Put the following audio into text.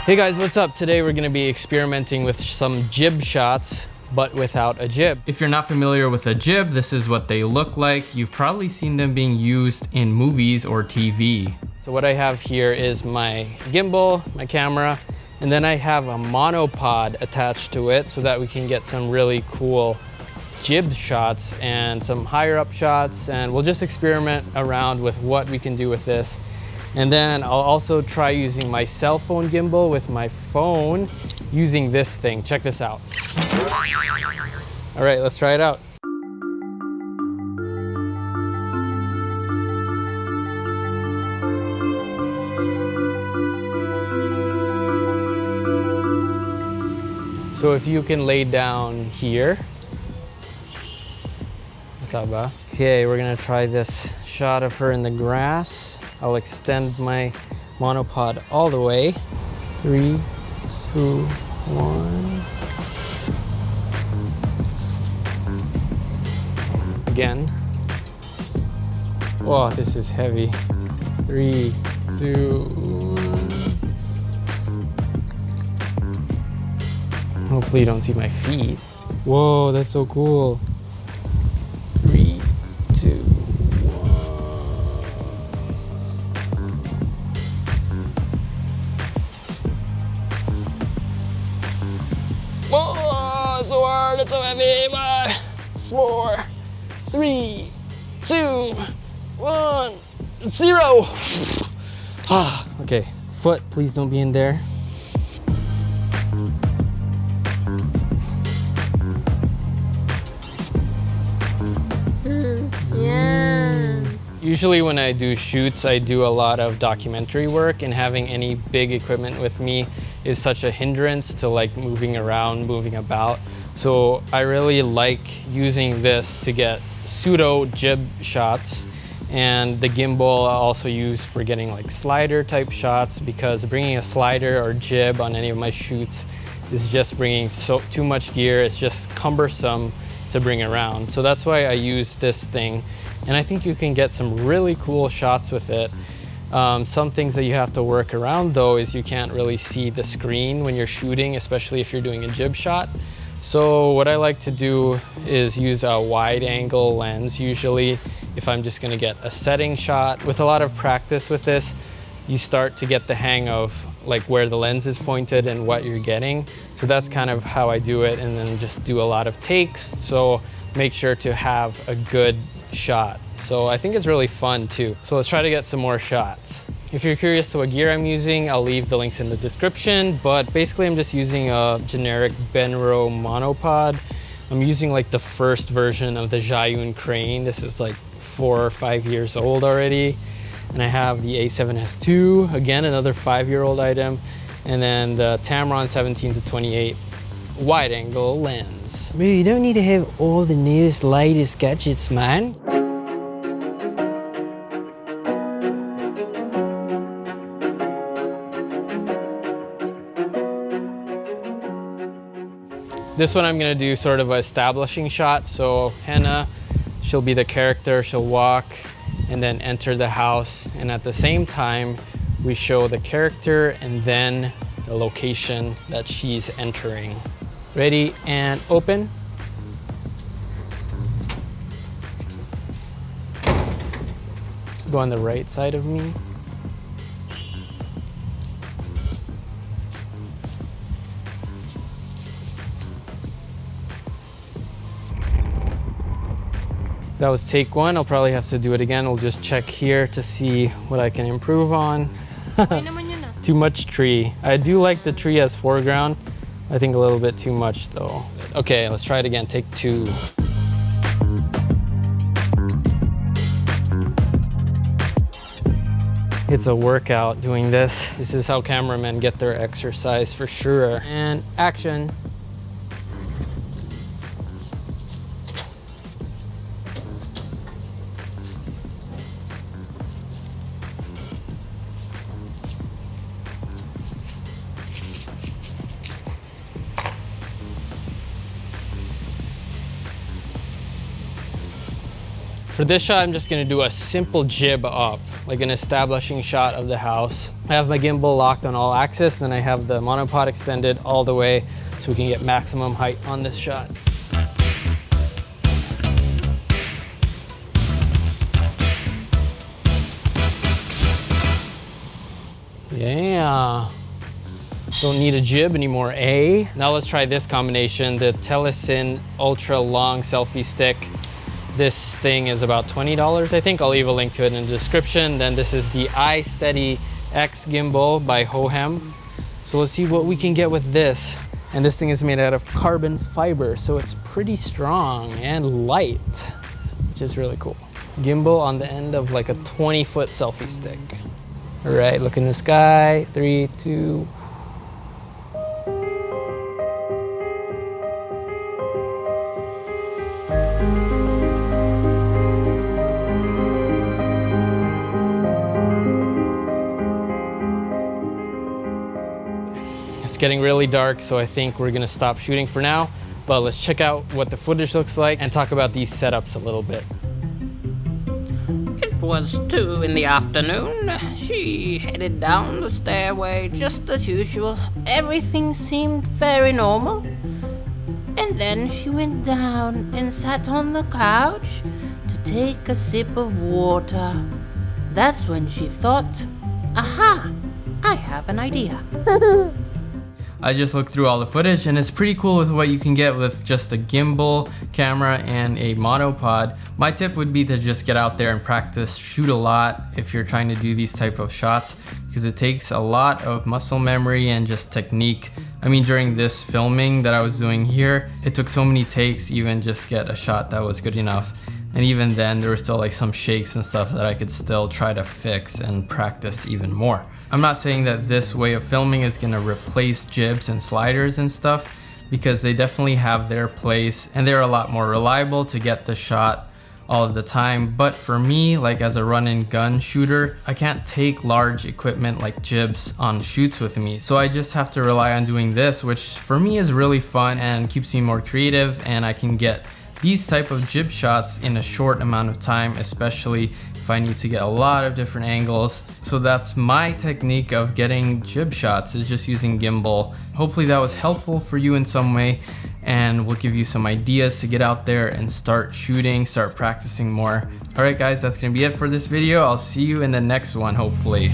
Hey guys, what's up? Today we're going to be experimenting with some jib shots, but without a jib. If you're not familiar with a jib, this is what they look like. You've probably seen them being used in movies or TV. So what I have here is my gimbal, my camera, and then I have a monopod attached to it so that we can get some really cool jib shots and some higher up shots, and we'll just experiment around with what we can do with this. And then I'll also try using my cell phone gimbal with my phone using this thing. Check this out. All right, let's try it out. So if you can lay down here. Okay, we're gonna try this shot of her in the grass. I'll extend my monopod all the way. 3, 2, 1. Again. Oh, this is heavy. 3, 2, 1. Hopefully you don't see my feet. Whoa, that's so cool. 3, 2, 1. Whoa, so hard, it's so heavy. 4, 3, 2, 1, 0. Okay, foot, please don't be in there. Usually when I do shoots, I do a lot of documentary work, and having any big equipment with me is such a hindrance to like moving around, moving about. So I really like using this to get pseudo jib shots, and the gimbal I also use for getting like slider type shots, because bringing a slider or jib on any of my shoots is just bringing too much gear. It's just cumbersome to bring around. So that's why I use this thing. And I think you can get some really cool shots with it. Some things that you have to work around though is you can't really see the screen when you're shooting, especially if you're doing a jib shot. So what I like to do is use a wide angle lens usually if I'm just gonna get a setting shot. With a lot of practice with this, you start to get the hang of like where the lens is pointed and what you're getting. So that's kind of how I do it, and then just do a lot of takes. So make sure to have a good shot. So I think it's really fun too. So let's try to get some more shots. If you're curious to what gear I'm using, I'll leave the links in the description, but basically I'm just using a generic Benro monopod. I'm using like the first version of the JIB crane. This is like 4 or 5 years old already. And I have the A7S II, again, another 5-year-old item. And then the Tamron 17-28 wide angle lens. Bro, you don't need to have all the newest, latest gadgets, man. This one I'm gonna do sort of an establishing shot. So Hannah, she'll be the character, she'll walk and then enter the house. And at the same time, we show the character and then the location that she's entering. Ready and open. Go on the right side of me. That was take 1. I'll probably have to do it again. I'll just check here to see what I can improve on. Too much tree. I do like the tree as foreground. I think a little bit too much though. Okay, let's try it again. Take 2. It's a workout doing this. This is how cameramen get their exercise for sure. And action. For this shot, I'm just gonna do a simple jib up. like an establishing shot of the house. I have my gimbal locked on all axis, then I have the monopod extended all the way so we can get maximum height on this shot. Yeah. Don't need a jib anymore, eh? Now let's try this combination, the Telesin Ultra Long Selfie Stick. This thing is about $20, I think. I'll leave a link to it in the description. Then this is the iSteady X gimbal by Hohem. So let's see what we can get with this. And this thing is made out of carbon fiber, so it's pretty strong and light, which is really cool. Gimbal on the end of like a 20-foot selfie stick. All right, look in the sky. 3, 2. It's getting really dark, so I think we're gonna stop shooting for now, but let's check out what the footage looks like and talk about these setups a little bit. It was 2 in the afternoon. She headed down the stairway just as usual. Everything seemed very normal. And then she went down and sat on the couch to take a sip of water. That's when she thought, aha, I have an idea. I just looked through all the footage and it's pretty cool with what you can get with just a gimbal camera and a monopod. My tip would be to just get out there and practice, shoot a lot if you're trying to do these type of shots, because it takes a lot of muscle memory and just technique. I mean, during this filming that I was doing here, it took so many takes even just get a shot that was good enough. And even then, there were still like some shakes and stuff that I could still try to fix and practice even more. I'm not saying that this way of filming is gonna replace jibs and sliders and stuff, because they definitely have their place and they're a lot more reliable to get the shot all of the time. But for me, like as a run and gun shooter, I can't take large equipment like jibs on shoots with me. So I just have to rely on doing this, which for me is really fun and keeps me more creative, and I can get these type of jib shots in a short amount of time, especially if I need to get a lot of different angles. So that's my technique of getting jib shots, is just using gimbal. Hopefully that was helpful for you in some way, and will give you some ideas to get out there and start shooting, start practicing more. All right guys, that's gonna be it for this video. I'll see you in the next one, hopefully.